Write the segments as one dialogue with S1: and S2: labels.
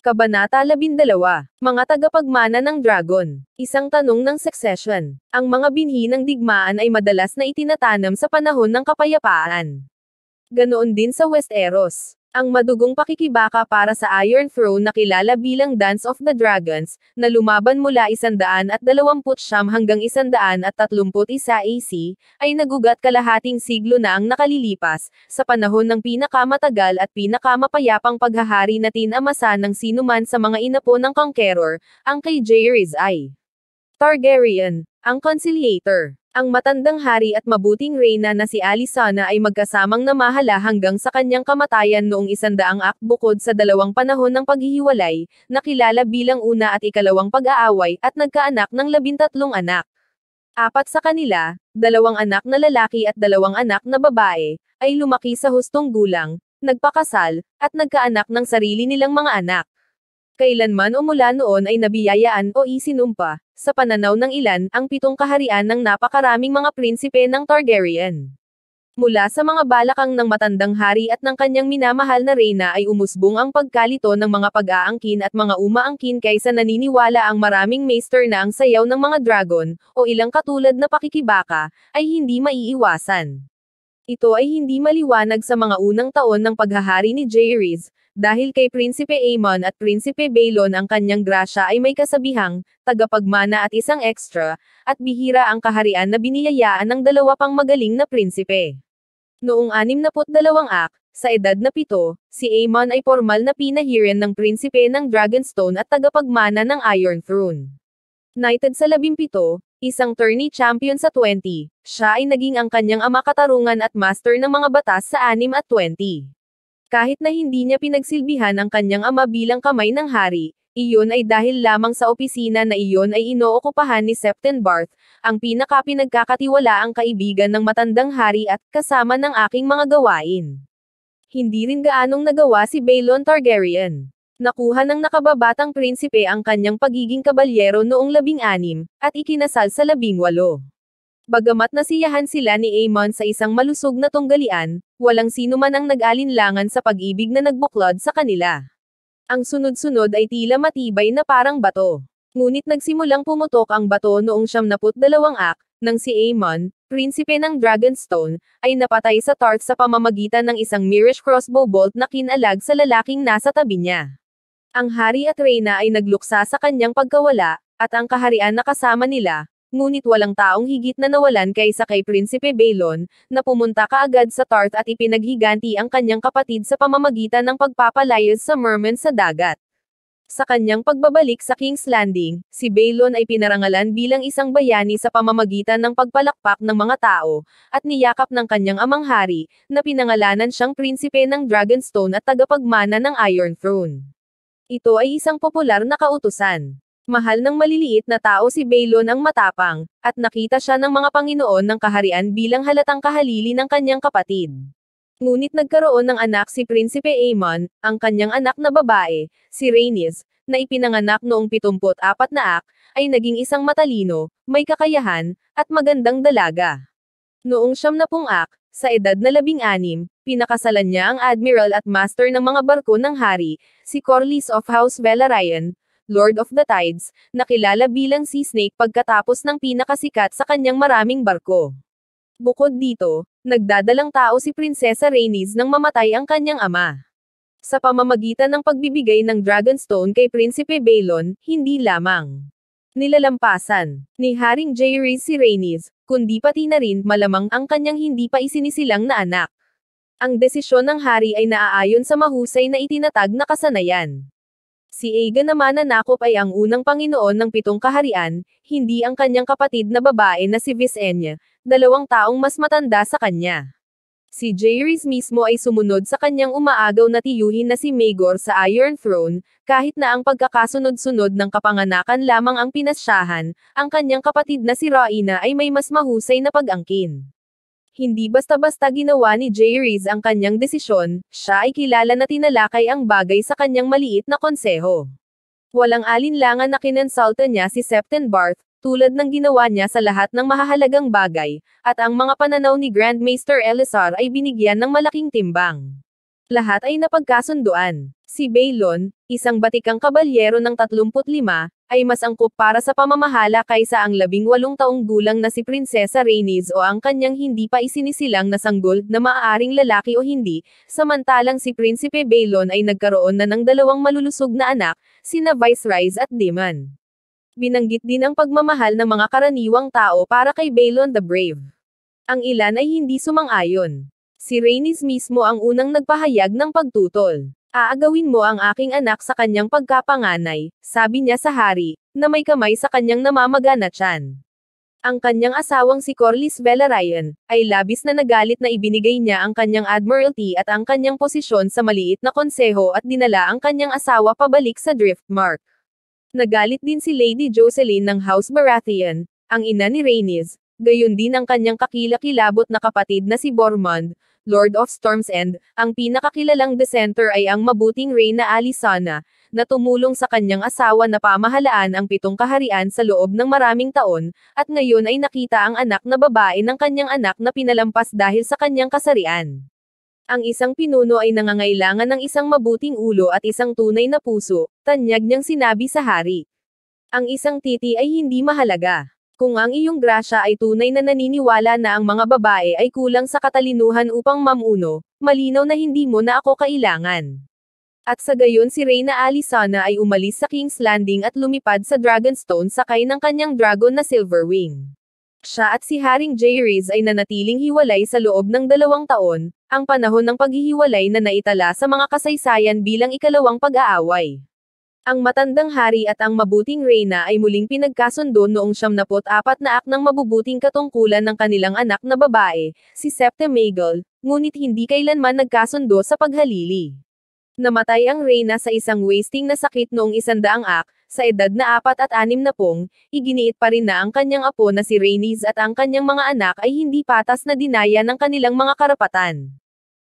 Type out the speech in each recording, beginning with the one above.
S1: Kabanata 12. Mga tagapagmana ng dragon. Isang tanong ng succession. Ang mga binhi ng digmaan ay madalas na itinatanam sa panahon ng kapayapaan. Ganoon din sa Westeros. Ang madugong pakikibaka para sa Iron Throne na kilala bilang Dance of the Dragons, na lumaban mula 129 hanggang 131 AC, ay nagugat kalahating siglo na ang nakalilipas, sa panahon ng pinakamatagal at pinakamapayapang paghahari na tinamasa ng sinuman sa mga inapo ng Conqueror, ang kay Jaehaerys ay Targaryen, ang Conciliator. Ang matandang hari at mabuting reyna na si Alysanne ay magkasamang namahala hanggang sa kanyang kamatayan noong 100 AD bukod sa dalawang panahon ng paghihiwalay, na kilala bilang una at ikalawang pag-aaway, at nagkaanak ng 13 anak. 4 sa kanila, 2 anak na lalaki at 2 anak na babae, ay lumaki sa hustong gulang, nagpakasal, at nagkaanak ng sarili nilang mga anak. Kailanman o mula noon ay nabiyayaan o isinumpa, sa pananaw ng ilan, ang 7 kaharian ng napakaraming mga prinsipe ng Targaryen. Mula sa mga balakang ng matandang hari at ng kanyang minamahal na reyna ay umusbong ang pagkalito ng mga pag-aangkin at mga umaangkin kaysa naniniwala ang maraming maester na ang sayaw ng mga dragon, o ilang katulad na pakikibaka, ay hindi maiiwasan. Ito ay hindi maliwanag sa mga unang taon ng paghahari ni Jaehaerys, dahil kay Prinsipe Aemon at Prinsipe Baelon ang kanyang grasya ay may kasabihang, tagapagmana at isang extra, at bihira ang kaharian na biniyayaan ng 2 pang magaling na prinsipe. Noong 62 sa edad na 7, si Aemon ay formal na pinahiran ng prinsipe ng Dragonstone at tagapagmana ng Iron Throne. Knighted sa 17, isang tourney champion sa 20, siya ay naging ang kanyang ama katarungan at master ng mga batas sa 6 at 20. Kahit na hindi niya pinagsilbihan ang kanyang ama bilang kamay ng hari, iyon ay dahil lamang sa opisina na iyon ay inookupahan ni Septon Barth, ang pinakapinagkakatiwalaang kaibigan ng matandang hari at kasama ng aking mga gawain. Hindi rin gaanong nagawa si Baelon Targaryen. Nakuha ng nakababatang prinsipe ang kanyang pagiging kabalyero noong 16, at ikinasal sa 18. Bagamat nasiyahan sila ni Aemon sa isang malusog na tunggalian, walang sino man ang nag-alinlangan sa pag-ibig na nagbuklod sa kanila. Ang sunod-sunod ay tila matibay na parang bato. Ngunit nagsimulang pumutok ang bato noong 72 nang si Aemon, prinsipe ng Dragonstone, ay napatay sa Tarth sa pamamagitan ng isang Mirish crossbow bolt na kinalag sa lalaking nasa tabi niya. Ang hari at reyna ay nagluksa sa kanyang pagkawala, at ang kaharian na kasama nila, ngunit walang taong higit na nawalan kaysa kay Prinsipe Baelon, na pumunta kaagad sa Tarth at ipinaghiganti ang kanyang kapatid sa pamamagitan ng pagpapalayas sa merman sa dagat. Sa kanyang pagbabalik sa King's Landing, si Baelon ay pinarangalan bilang isang bayani sa pamamagitan ng pagpalakpak ng mga tao, at niyakap ng kanyang amang hari, na pinangalanan siyang prinsipe ng Dragonstone at tagapagmana ng Iron Throne. Ito ay isang popular na kautusan. Mahal ng maliliit na tao si Baelon ang matapang, at nakita siya ng mga Panginoon ng kaharian bilang halatang kahalili ng kanyang kapatid. Ngunit nagkaroon ng anak si Prinsipe Aemon, ang kanyang anak na babae, si Rhaenys, na ipinanganak noong 74 ay naging isang matalino, may kakayahan, at magandang dalaga. Noong 70 sa edad na 16, pinakasalan niya ang admiral at master ng mga barko ng hari, si Corlys of House Velaryon, Lord of the Tides, na kilala bilang Sea Snake pagkatapos ng pinakasikat sa kanyang maraming barko. Bukod dito, nagdadalang tao si Prinsesa Rhaenys nang mamatay ang kanyang ama. Sa pamamagitan ng pagbibigay ng Dragonstone kay Prinsipe Baelon, hindi lamang nilalampasan ni Haring Jaehaerys si Rhaenys, kundi pati na rin malamang ang kanyang hindi pa isinisilang na anak. Ang desisyon ng hari ay naaayon sa mahusay na itinatag na kasanayan. Si Aegon naman nanakop ay ang unang Panginoon ng 7 kaharian, hindi ang kanyang kapatid na babae na si Visenya, 2 taong mas matanda sa kanya. Si Jaehaerys mismo ay sumunod sa kanyang umaagaw na tiyuhin na si Maegor sa Iron Throne, kahit na ang pagkakasunod-sunod ng kapanganakan lamang ang pinasyahan, ang kanyang kapatid na si Rhaena ay may mas mahusay na pag-angkin. Hindi basta-basta ginawa ni Jaehaerys ang kanyang desisyon, siya ay kilala na tinalakay ang bagay sa kanyang maliit na konseho. Walang alinlangan na kinonsulta niya si Septon Barth, tulad ng ginawa niya sa lahat ng mahahalagang bagay, at ang mga pananaw ni Grand Maester Elessar ay binigyan ng malaking timbang. Lahat ay napagkasunduan. Si Balon, isang batikang kabalyero ng 35, ay mas angkop para sa pamamahala kaysa ang 18 taong gulang na si Prinsesa Rhaenys o ang kanyang hindi pa isinisilang na sanggol na maaaring lalaki o hindi, samantalang si Prinsipe Balon ay nagkaroon na ng 2 malulusog na anak, sina Viserys at Daemon. Binanggit din ang pagmamahal ng mga karaniwang tao para kay Balon the Brave. Ang ilan ay hindi sumang-ayon. Si Rhaenys mismo ang unang nagpahayag ng pagtutol. Aagawin mo ang aking anak sa kanyang pagkapanganay, sabi niya sa hari, na may kamay sa kanyang namamaga na tiyan. Ang kanyang asawang si Corlys Velaryon, ay labis na nagalit na ibinigay niya ang kanyang admiralty at ang kanyang posisyon sa maliit na konseho at dinala ang kanyang asawa pabalik sa Driftmark. Nagalit din si Lady Jocelyn ng House Baratheon, ang ina ni Rhaenys, gayon din ang kanyang kakilakilabot na kapatid na si Bormund, Lord of Storm's End. Ang pinakakilalang dissenter ay ang mabuting Reyna Alysanna, na tumulong sa kanyang asawa na pamahalaan ang 7 kaharian sa loob ng maraming taon, at ngayon ay nakita ang anak na babae ng kanyang anak na pinalampas dahil sa kanyang kasarian. Ang isang pinuno ay nangangailangan ng isang mabuting ulo at isang tunay na puso, tanyag niyang sinabi sa hari. Ang isang titi ay hindi mahalaga. Kung ang iyong grasya ay tunay na naniniwala na ang mga babae ay kulang sa katalinuhan upang mamuno, malinaw na hindi mo na ako kailangan. At sa gayon si Reyna Alysanna ay umalis sa King's Landing at lumipad sa Dragonstone sakay ng kanyang dragon na Silverwing. Siya at si Haring Jaehaerys ay nanatiling hiwalay sa loob ng 2 taon, ang panahon ng paghihiwalay na naitala sa mga kasaysayan bilang ikalawang pag-aaway. Ang matandang hari at ang mabuting reyna ay muling pinagkasundo noong 74 na ng mabubuting katungkulan ng kanilang anak na babae, si Septa Maegol, ngunit hindi kailanman nagkasundo sa paghalili. Namatay ang reyna sa isang wasting na sakit noong 100 sa edad na 46, iginiit pa rin na ang kanyang apo na si Rhaenys at ang kanyang mga anak ay hindi patas na dinaya ng kanilang mga karapatan.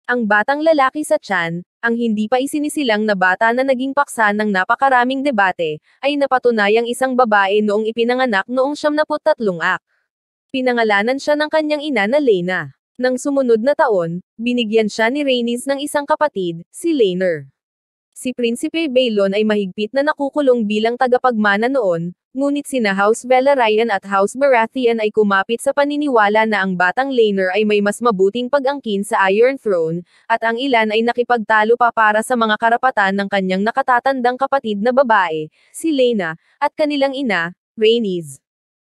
S1: Ang batang lalaki sa tiyan, ang hindi pa isinisilang na bata na naging paksa ng napakaraming debate, ay napatunayang isang babae noong ipinanganak noong 73 Pinangalanan siya ng kanyang ina na Laena. Nang sumunod na taon, binigyan siya ni Rhaenys ng isang kapatid, si Laenor. Si Prinsipe Balon ay mahigpit na nakukulong bilang tagapagmana noon, ngunit sina House Velaryon at House Baratheon ay kumapit sa paniniwala na ang batang Laenor ay may mas mabuting pag-angkin sa Iron Throne, at ang ilan ay nakipagtalo pa para sa mga karapatan ng kanyang nakatatandang kapatid na babae, si Laena, at kanilang ina, Rhaenys.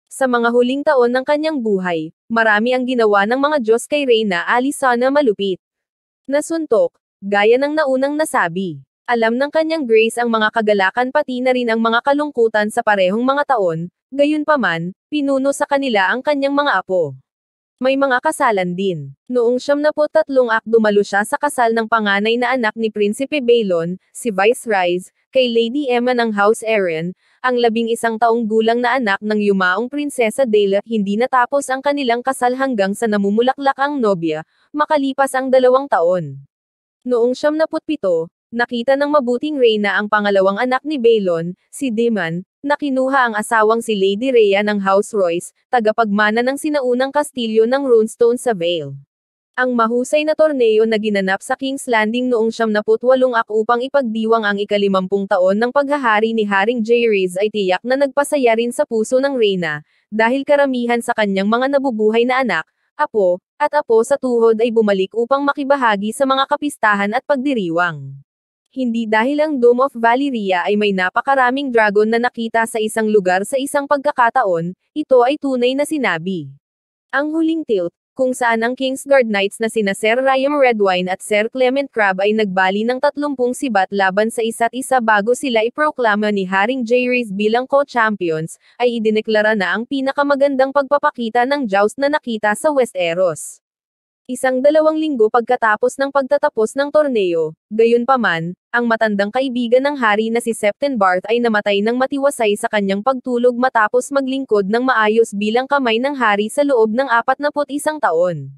S1: Sa mga huling taon ng kanyang buhay, marami ang ginawa ng mga Diyos kay Reyna Alysanna malupit. Nasuntok, gaya ng naunang nasabi. Alam ng kanyang grace ang mga kagalakan pati na rin ang mga kalungkutan sa parehong mga taon, gayunpaman, pinuno sa kanila ang kanyang mga apo. May mga kasalan din. Noong 73 dumalo siya sa kasal ng panganay na anak ni Prinsipe Balon, si Viserys, kay Lady Aemma ng House Arryn, ang 11 taong gulang na anak ng yumaong Prinsesa Daela. Hindi natapos ang kanilang kasal hanggang sa namumulaklak ang nobya, makalipas ang 2 taon. Noong 77, nakita ng mabuting reyna ang pangalawang anak ni Balon, si Daemon, na kinuha ang asawang si Lady Rhea ng House Royce, tagapagmana ng sinaunang kastilyo ng Runestone sa Vale. Ang mahusay na torneo na ginanap sa King's Landing noong 78 upang ipagdiwang ang ika-50 taon ng paghahari ni Haring Jaehaerys ay tiyak na nagpasaya rin sa puso ng reyna, dahil karamihan sa kanyang mga nabubuhay na anak, apo, at apo sa tuhod ay bumalik upang makibahagi sa mga kapistahan at pagdiriwang. Hindi dahil ang Dome of Valyria ay may napakaraming dragon na nakita sa isang lugar sa isang pagkakataon, ito ay tunay na sinabi. Ang huling tilt, kung saan ang Kingsguard Knights na sina Ser Ryam Redwyne at Ser Clement Crabbe ay nagbali ng 30 sibat laban sa isa't isa bago sila iproklama ni Haring Jaehaerys bilang co-champions, ay idineklara na ang pinakamagandang pagpapakita ng joust na nakita sa Westeros. 1-2 linggo pagkatapos ng pagtatapos ng torneo, gayunpaman, ang matandang kaibigan ng hari na si Septon Barth ay namatay ng matiwasay sa kanyang pagtulog matapos maglingkod ng maayos bilang kamay ng hari sa loob ng 41 taon.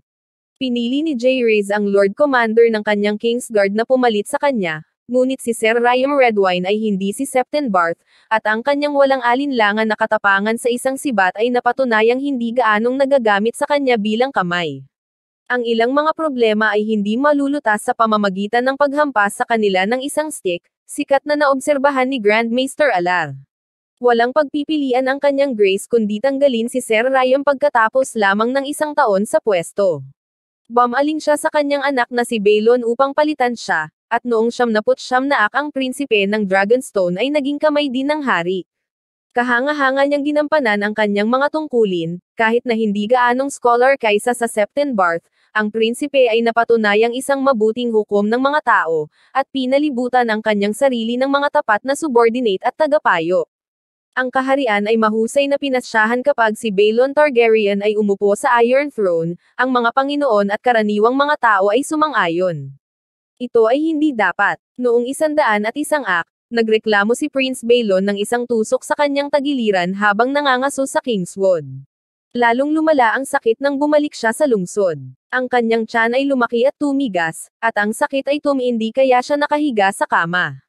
S1: Pinili ni Jaehaerys ang Lord Commander ng kanyang Kingsguard na pumalit sa kanya, ngunit si Ser Ryam Redwyne ay hindi si Septon Barth, at ang kanyang walang alinlangan na katapangan sa isang sibat ay napatunayang hindi gaanong nagagamit sa kanya bilang kamay. Ang ilang mga problema ay hindi malulutas sa pamamagitan ng paghampas sa kanila ng isang stick, sikat na naobserbahan ni Grandmaster Alar. Walang pagpipilian ang kanyang grace kundi tanggalin si Sir Ryan pagkatapos lamang ng isang taon sa pwesto. Bumaling siya sa kanyang anak na si Balon upang palitan siya, at noong 79 na ang prinsipe ng Dragonstone ay naging kamay din ng hari. Kahanga-hanga niyang ginampanan ang kanyang mga tungkulin, kahit na hindi gaanong scholar kaysa sa Septembarth, ang prinsipe ay napatunayang isang mabuting hukom ng mga tao, at pinalibutan ang kanyang sarili ng mga tapat na subordinate at tagapayo. Ang kaharian ay mahusay na pinasyahan kapag si Balon Targaryen ay umupo sa Iron Throne, ang mga Panginoon at karaniwang mga tao ay sumang-ayon. Ito ay hindi dapat. Noong 101 nagreklamo si Prince Balon ng isang tusok sa kanyang tagiliran habang nangangaso sa Kingswood. Lalong lumala ang sakit nang bumalik siya sa lungsod. Ang kanyang tiyan ay lumaki at tumigas, at ang sakit ay tumiindi kaya siya nakahiga sa kama.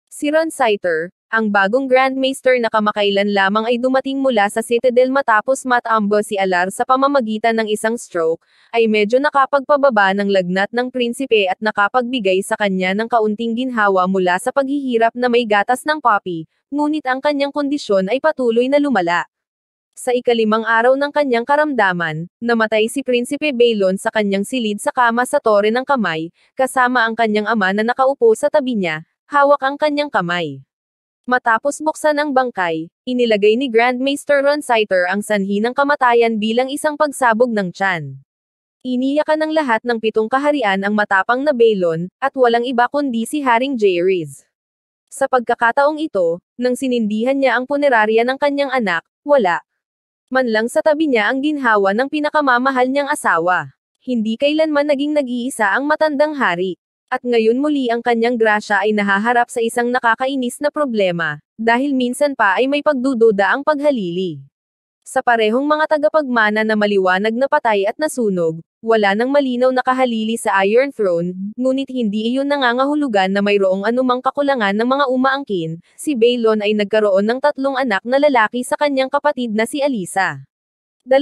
S1: Si Ron Scyther, ang bagong Grandmaster na kamakailan lamang ay dumating mula sa Citadel matapos matambo si Alar sa pamamagitan ng isang stroke, ay medyo nakapagpababa ng lagnat ng prinsipe at nakapagbigay sa kanya ng kaunting ginhawa mula sa paghihirap na may gatas ng poppy, ngunit ang kanyang kondisyon ay patuloy na lumala. Sa ika-5 araw ng kanyang karamdaman, namatay si Prinsipe Balon sa kanyang silid sa kama sa Tore ng Kamay, kasama ang kanyang ama na nakaupo sa tabi niya, hawak ang kanyang kamay. Matapos buksan ang bangkay, inilagay ni Grandmaster Ron Scyther ang sanhi ng kamatayan bilang isang pagsabog ng tiyan. Iniyakan ng lahat ng 7 kaharian ang matapang na Balon, at walang iba kundi si Haring Jaehaerys. Sa pagkakataong ito, nang sinindihan niya ang punerarya ng kanyang anak, wala man lang sa tabi niya ang ginhawa ng pinakamamahal niyang asawa. Hindi kailanman naging nag-iisa ang matandang hari. At ngayon muli ang kanyang grasya ay nahaharap sa isang nakakainis na problema, dahil minsan pa ay may pagdududa ang paghalili. Sa parehong mga tagapagmana na maliwanag na patay at nasunog, wala nang malinaw na kahalili sa Iron Throne, ngunit hindi iyon nangangahulugan na mayroong anumang kakulangan ng mga umaangkin. Si Balon ay nagkaroon ng 3 anak na lalaki sa kanyang kapatid na si Alyssa. 2,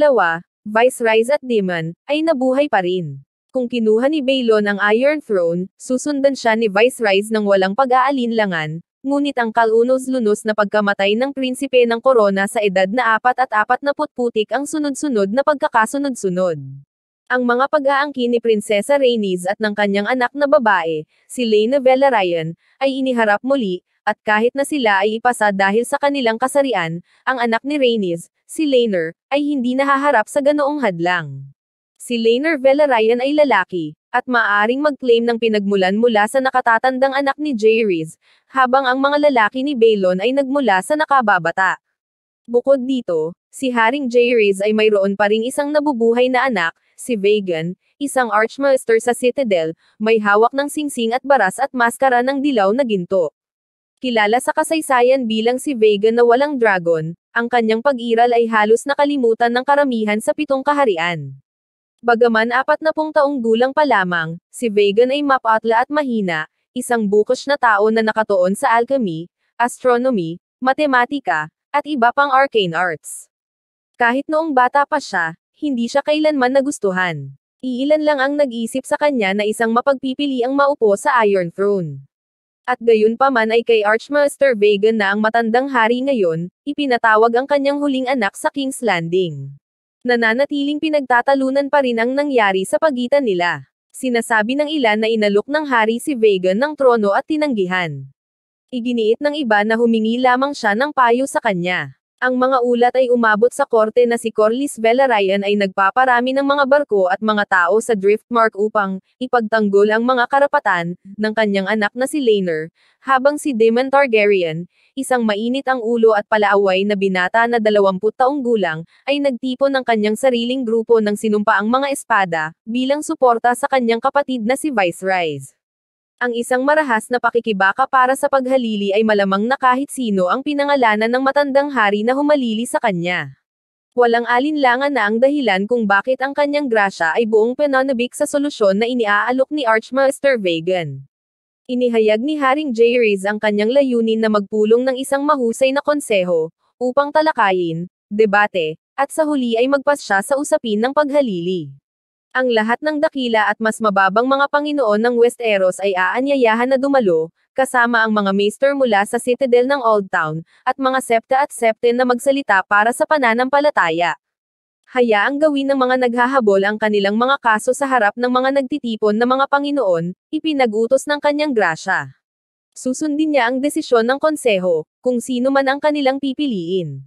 S1: Viserys at Daemon, ay nabuhay pa rin. Kung kinuha ni Balon ang Iron Throne, susundan siya ni Viserys ng walang pag-aalinlangan, ngunit ang kalunos-lunos na pagkamatay ng prinsipe ng korona sa edad na 44 putik ang sunod-sunod na pagkakasunod-sunod. Ang mga pag-aangkin ni Prinsesa Rhaenys at ng kanyang anak na babae, si Laena Velaryon, ay iniharap muli, at kahit na sila ay ipasa dahil sa kanilang kasarian, ang anak ni Rhaenys, si Laenor, ay hindi nahaharap sa ganoong hadlang. Si Laenor Velaryon ay lalaki, at maaaring mag-claim ng pinagmulan mula sa nakatatandang anak ni Jaehaerys, habang ang mga lalaki ni Balon ay nagmula sa nakababata. Bukod dito, si Haring Jaehaerys ay mayroon pa ring isang nabubuhay na anak, si Vaegon, isang Archmaester sa Citadel, may hawak ng singsing at baras at maskara ng dilaw na ginto. Kilala sa kasaysayan bilang si Vaegon na walang dragon, ang kanyang pag-iral ay halos nakalimutan ng karamihan sa 7 kaharian. Bagaman 40 taong gulang pa lamang, si Vaegon ay mapatla at mahina, isang bukosh na tao na nakatuon sa alchemy, astronomy, matematika, at iba pang arcane arts. Kahit noong bata pa siya, hindi siya kailanman nagustuhan. Iilan lang ang nag-isip sa kanya na isang mapagpipili ang maupo sa Iron Throne. At gayon pa man ay kay Archmaester Vaegon na ang matandang hari ngayon, ipinatawag ang kanyang huling anak sa King's Landing. Nananatiling pinagtatalunan pa rin ang nangyari sa pagitan nila. Sinasabi ng ilan na inalok ng hari si Vaegon ng trono at tinanggihan. Iginiit ng iba na humingi lamang siya ng payo sa kanya. Ang mga ulat ay umabot sa korte na si Corlys Velaryon ay nagpaparami ng mga barko at mga tao sa Driftmark upang ipagtanggol ang mga karapatan ng kanyang anak na si Laenor, habang si Daemon Targaryen, isang mainit ang ulo at palaaway na binata na 20 taong gulang, ay nagtipon ng kanyang sariling grupo ng sinumpaang mga espada, bilang suporta sa kanyang kapatid na si Viserys. Ang isang marahas na pakikibaka para sa paghalili ay malamang na kahit sino ang pinangalanan ng matandang hari na humalili sa kanya. Walang alinlangan na ang dahilan kung bakit ang kanyang grasya ay buong pananabik sa solusyon na iniaalok ni Archmaester Vaegon. Inihayag ni Haring Jaehaerys ang kanyang layunin na magpulong ng isang mahusay na konseho, upang talakayin, debate, at sa huli ay magpasya sa usapin ng paghalili. Ang lahat ng dakila at mas mababang mga Panginoon ng Westeros ay aanyayahan na dumalo, kasama ang mga maester mula sa Citadel ng Old Town, at mga septa at septen na magsalita para sa pananampalataya. Hayaang gawin ng mga naghahabol ang kanilang mga kaso sa harap ng mga nagtitipon na mga Panginoon, ipinag-utos ng kanyang grasya. Susundin niya ang desisyon ng konseho, kung sino man ang kanilang pipiliin.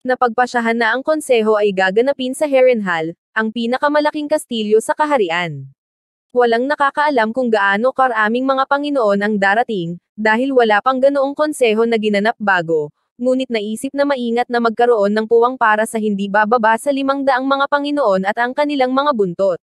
S1: Napagpasyahan na ang konseho ay gaganapin sa Harrenhal, ang pinakamalaking kastilyo sa kaharian. Walang nakakaalam kung gaano karaming mga Panginoon ang darating, dahil wala pang ganoong konseho na ginanap bago, ngunit naisip na maingat na magkaroon ng puwang para sa hindi bababa sa 500 mga Panginoon at ang kanilang mga buntot.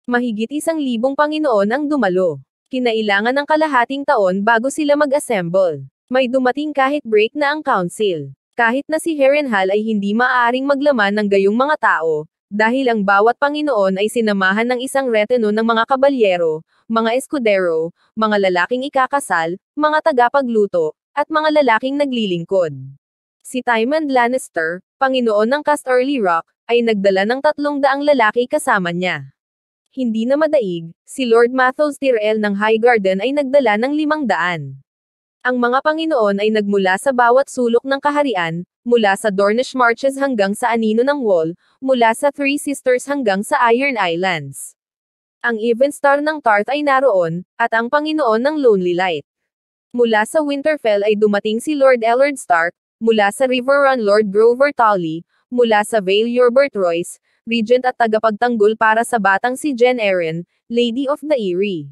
S1: Mahigit 1,000 Panginoon ang dumalo. Kinailangan ng kalahating taon bago sila mag-assemble. May dumating kahit break na ang council. Kahit na si Harrenhal ay hindi maaaring maglaman ng gayong mga tao, dahil ang bawat Panginoon ay sinamahan ng isang retinue ng mga kabalyero, mga eskudero, mga lalaking ikakasal, mga tagapagluto, at mga lalaking naglilingkod. Si Tywin Lannister, Panginoon ng Casterly Rock, ay nagdala ng 300 lalaki kasama niya. Hindi na madaig, si Lord Mathos Tyrell ng Highgarden ay nagdala ng 500. Ang mga Panginoon ay nagmula sa bawat sulok ng kaharian, mula sa Dornish Marches hanggang sa anino ng Wall, mula sa Three Sisters hanggang sa Iron Islands. Ang Evenstar ng Tarth ay naroon, at ang Panginoon ng Lonely Light. Mula sa Winterfell ay dumating si Lord Ellard Stark, mula sa Riverrun Lord Grover Tully, mula sa Vale Yorbert Royce, Regent at tagapagtanggol para sa batang si Jen Arryn, Lady of the Eyrie.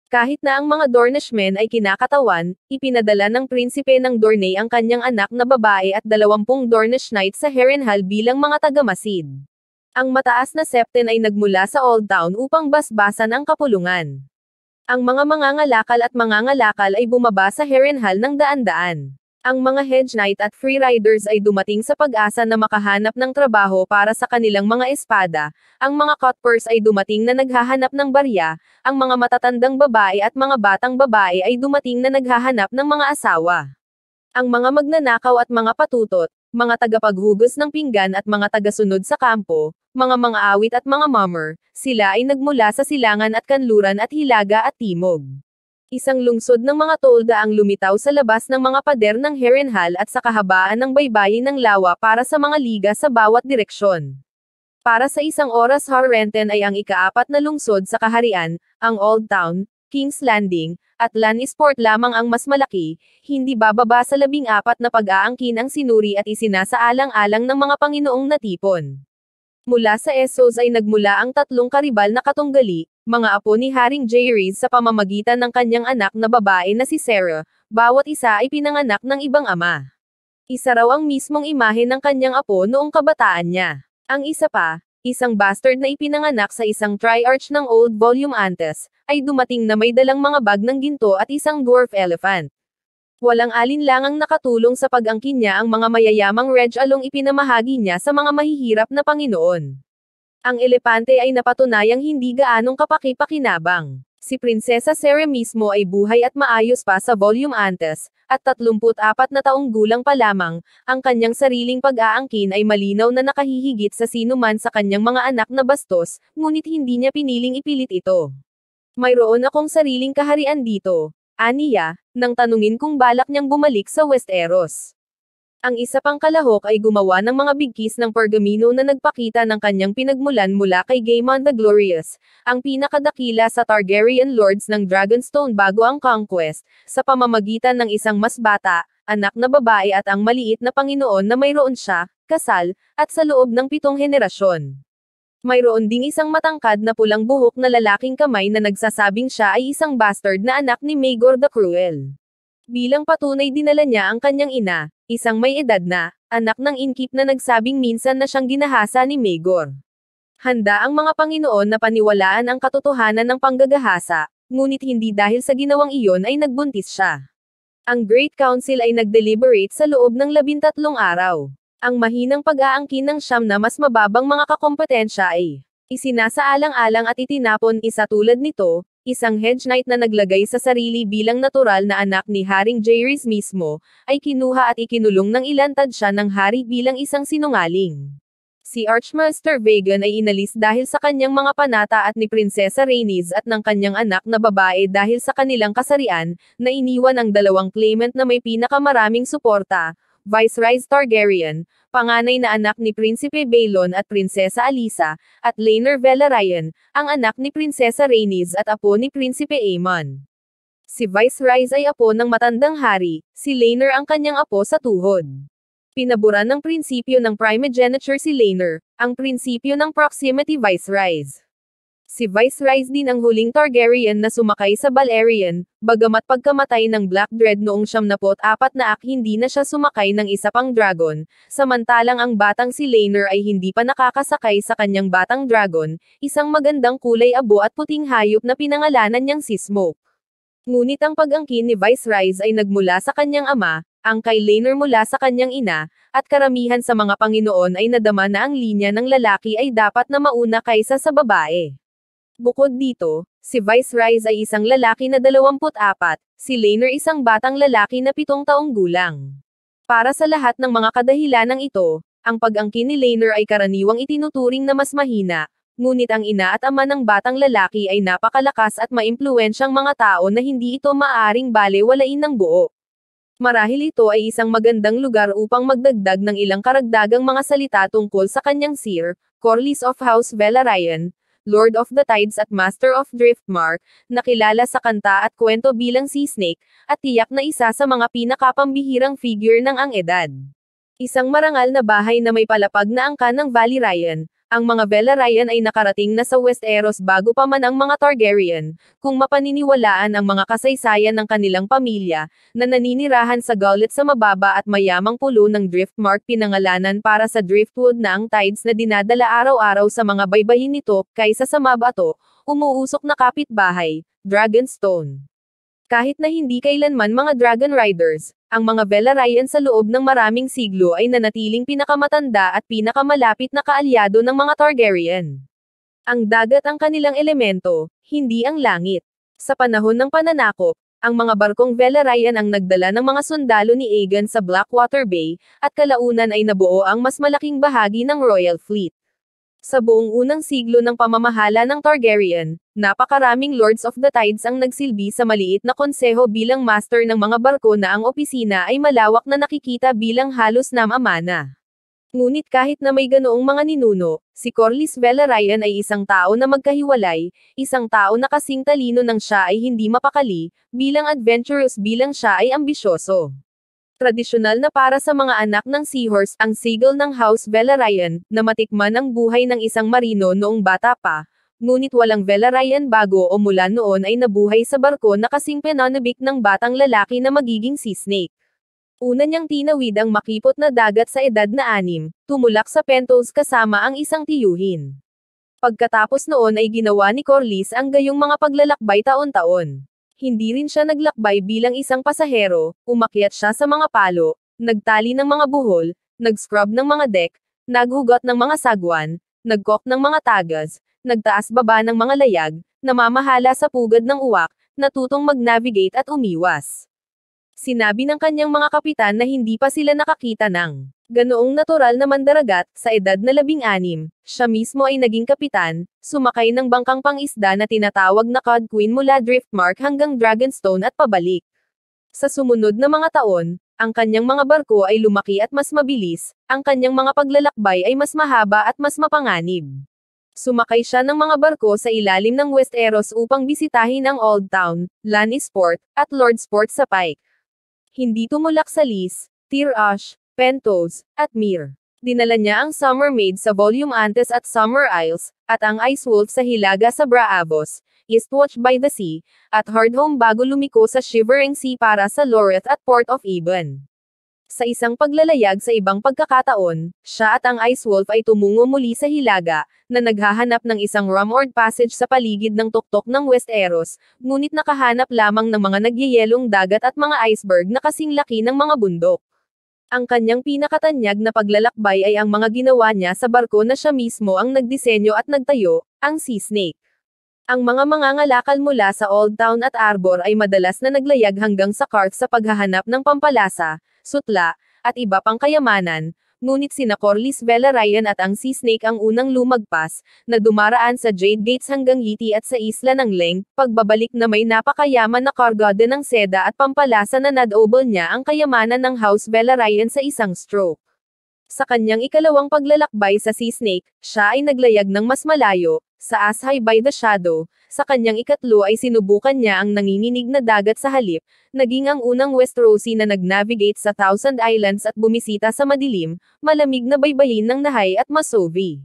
S1: Kahit na ang mga Dornishmen ay kinakatawan, ipinadala ng prinsipe ng Dorne ang kanyang anak na babae at 20 Dornish Knights sa Harrenhal bilang mga tagamasid. Ang mataas na septen ay nagmula sa Old Town upang basbasan ang kapulungan. Ang mga mangangalakal at mangangalakal ay bumaba sa Harrenhal ng daan-daan. Ang mga Hedge Knight at Freeriders ay dumating sa pag-asa na makahanap ng trabaho para sa kanilang mga espada, ang mga Cutpurs ay dumating na naghahanap ng barya, ang mga matatandang babae at mga batang babae ay dumating na naghahanap ng mga asawa. Ang mga magnanakaw at mga patutot, mga tagapaghugas ng pinggan at mga tagasunod sa kampo, mga mang-aawit at mga mummer, sila ay nagmula sa silangan at kanluran at hilaga at timog. Isang lungsod ng mga tolda ang lumitaw sa labas ng mga pader ng Harrenhal at sa kahabaan ng baybayin ng lawa para sa mga liga sa bawat direksyon. Para sa isang oras Harrenhal ay ang ika-4 na lungsod sa kaharian, ang Old Town, King's Landing, at Lannisport lamang ang mas malaki, hindi bababa sa 14 na pag-aangkin ang sinuri at isinasaalang-alang ng mga Panginoong natipon. Mula sa Essos ay nagmula ang 3 karibal na katunggali, mga apo ni Haring Jaehaerys sa pamamagitan ng kanyang anak na babae na si Sarah, bawat isa ay pinanganak ng ibang ama. Isa raw ang mismong imahe ng kanyang apo noong kabataan niya. Ang isa pa, isang bastard na ipinanganak sa isang triarch ng Old Volume Antes, ay dumating na may dalang mga bag ng ginto at isang dwarf elephant. Walang alinlangang nakatulong sa pag-angkin niya ang mga mayayamang Reg Along ipinamahagi niya sa mga mahihirap na Panginoon. Ang elepante ay napatunayang hindi gaanong kapaki-pakinabang. Si Prinsesa Sarah mismo ay buhay at maayos pa sa Volume Antes, at 34 na taong gulang pa lamang, ang kanyang sariling pag-aangkin ay malinaw na nakahihigit sa sino man sa kanyang mga anak na bastos, ngunit hindi niya piniling ipilit ito. Mayroon akong sariling kaharian dito, aniya, nang tanungin kung balak niyang bumalik sa Westeros. Ang isa pang kalahok ay gumawa ng mga bigkis ng pergamino na nagpakita ng kanyang pinagmulan mula kay Gaemon the Glorious, ang pinakadakila sa Targaryen Lords ng Dragonstone bago ang conquest, sa pamamagitan ng isang mas bata, anak na babae at ang maliit na Panginoon na mayroon siya, kasal, at sa loob ng 7 henerasyon. Mayroon ding isang matangkad na pulang buhok na lalaking kamay na nagsasabing siya ay isang bastard na anak ni Maegor the Cruel. Bilang patunay dinala niya ang kanyang ina, isang may edad na, anak ng inkip na nagsabing minsan na siyang ginahasa ni Maegor. Handa ang mga Panginoon na paniwalaan ang katotohanan ng panggagahasa, ngunit hindi dahil sa ginawang iyon ay nagbuntis siya. Ang Great Council ay nag-deliberate sa loob ng 13 araw. Ang mahinang pag-aangkin ng 9 na mas mababang mga kakompetensya ay isinasaalang-alang at itinapon. Isa tulad nito, isang Hedge Knight na naglagay sa sarili bilang natural na anak ni Haring Jaehaerys mismo, ay kinuha at ikinulong ng ilantad siya ng hari bilang isang sinungaling. Si Archmaster Vegan ay inalis dahil sa kanyang mga panata at ni Prinsesa Rhaenys at ng kanyang anak na babae dahil sa kanilang kasarian, na iniwan ang dalawang claimant na may pinakamaraming suporta, Viserys Targaryen, panganay na anak ni Prinsipe Baelon at Prinsesa Alyssa, at Laenor Velaryon, ang anak ni Prinsesa Rhaenys at apo ni Prinsipe Aemon. Si Viserys ay apo ng matandang hari, si Laenor ang kanyang apo sa tuhod. Pinaburan ng prinsipyo ng primogeniture si Laenor, ang prinsipyo ng proximity Viserys. Si Viserys din ang huling Targaryen na sumakay sa Balerion, bagamat pagkamatay ng Black Dread noong 74 na hindi na siya sumakay ng isa pang dragon, samantalang ang batang si Laenor ay hindi pa nakakasakay sa kanyang batang dragon, isang magandang kulay abo at puting hayop na pinangalanan niyang si Smoke. Ngunit ang pag-angkin ni Viserys ay nagmula sa kanyang ama, ang kay Laenor mula sa kanyang ina, at karamihan sa mga Panginoon ay nadama na ang linya ng lalaki ay dapat na mauna kaysa sa babae. Bukod dito, si Viserys ay isang lalaki na 24, si Laenor isang batang lalaki na 7 taong gulang. Para sa lahat ng mga kadahilanang ito, ang pag-angkin ni Laenor ay karaniwang itinuturing na mas mahina, ngunit ang ina at ama ng batang lalaki ay napakalakas at maimpluwensyang mga tao na hindi ito maaaring balewalain ng buo. Marahil ito ay isang magandang lugar upang magdagdag ng ilang karagdagang mga salita tungkol sa kanyang sir, Corlys of House Velaryon, Lord of the Tides at Master of Driftmark, na kilala sa kanta at kwento bilang Sea Snake, at tiyak na isa sa mga pinakapambihirang figure ng ang edad. Isang marangal na bahay na may palapag na angkan ng Valyrian. Ang mga Velaryon ay nakarating na sa Westeros bago pa man ang mga Targaryen, kung mapaniniwalaan ang mga kasaysayan ng kanilang pamilya, na naninirahan sa gullet sa mababa at mayamang pulo ng Driftmark, pinangalanan para sa driftwood na ang tides na dinadala araw-araw sa mga baybayin nito, kaysa sa mabato, umuusok na kapitbahay, Dragonstone. Kahit na hindi kailanman mga Dragon Riders, ang mga Velaryon sa loob ng maraming siglo ay nanatiling pinakamatanda at pinakamalapit na kaalyado ng mga Targaryen. Ang dagat ang kanilang elemento, hindi ang langit. Sa panahon ng pananakop, ang mga barkong Velaryon ang nagdala ng mga sundalo ni Aegon sa Blackwater Bay, at kalaunan ay nabuo ang mas malaking bahagi ng Royal Fleet. Sa buong unang siglo ng pamamahala ng Targaryen, napakaraming Lords of the Tides ang nagsilbi sa maliit na konseho bilang master ng mga barko na ang opisina ay malawak na nakikita bilang halos namamana. Ngunit kahit na may ganoong mga ninuno, si Corlys Velaryon ay isang tao na magkahiwalay, isang tao na kasing talino nang siya ay hindi mapakali, bilang adventurous bilang siya ay ambisyoso. Tradisyonal na para sa mga anak ng Seahorse ang sigil ng House Velaryon, na matikman ang buhay ng isang marino noong bata pa, ngunit walang Velaryon bago o mula noon ay nabuhay sa barko na kasing pinanabik ng batang lalaki na magiging Sea Snake. Una niyang tinawid ang makipot na dagat sa edad na 6, tumulak sa Pentos kasama ang isang tiyuhin. Pagkatapos noon ay ginawa ni Corlys ang gayong mga paglalakbay taon-taon. Hindi rin siya naglakbay bilang isang pasahero, umakyat siya sa mga palo, nagtali ng mga buhol, nag-scrub ng mga deck, naghugot ng mga sagwan, nagkok ng mga tagas, nagtaas-baba ng mga layag, namamahala sa pugad ng uwak, natutong mag-navigate at umiwas. Sinabi ng kanyang mga kapitan na hindi pa sila nakakita ng ganoong natural na mandaragat, sa edad na 16, siya mismo ay naging kapitan, sumakay ng bangkang pangisda na tinatawag na Cod Queen mula Driftmark hanggang Dragonstone at pabalik. Sa sumunod na mga taon, ang kanyang mga barko ay lumaki at mas mabilis, ang kanyang mga paglalakbay ay mas mahaba at mas mapanganib. Sumakay siya ng mga barko sa ilalim ng Westeros upang bisitahin ang Old Town, Lannisport, at Lordsport sa Pike. Hindi tumulak sa Lys, Tyr-Ash, Pentos, at Myr. Dinala niya ang Summer Maid sa Volume Antes at Summer Isles, at ang Ice Wolf sa Hilaga sa Braavos, Eastwatch by the Sea, at Hardhome bago lumiko sa Shivering Sea para sa Loreth at Port of Eben. Sa isang paglalayag sa ibang pagkakataon, siya at ang Ice Wolf ay tumungo muli sa Hilaga, na naghahanap ng isang rumored passage sa paligid ng tuktok ng Westeros, ngunit nakahanap lamang ng mga nagyayelong dagat at mga iceberg na kasing laki ng mga bundok. Ang kanyang pinakatanyag na paglalakbay ay ang mga ginawa niya sa barko na siya mismo ang nagdisenyo at nagtayo, ang Sea Snake. Ang mga mangangalakal mula sa Old Town at Arbor ay madalas na naglayag hanggang sa Karth sa paghahanap ng pampalasa, sutla, at iba pang kayamanan, ngunit sina Corlys Velaryon at ang Sea Snake ang unang lumagpas, na dumaraan sa Jade Gates hanggang Liti at sa Isla ng Leng, pagbabalik na may napakayaman na kargada ng seda at pampalasa na nadobol niya ang kayamanan ng House Velaryon sa isang stroke. Sa kanyang ikalawang paglalakbay sa Sea Snake, siya ay naglayag ng mas malayo, sa Ashay by the Shadow. Sa kanyang ikatlo ay sinubukan niya ang nanginginig na dagat sa halip, naging ang unang Westerosi na nag-navigate sa Thousand Islands at bumisita sa madilim, malamig na baybayin ng Nahay at Masovi.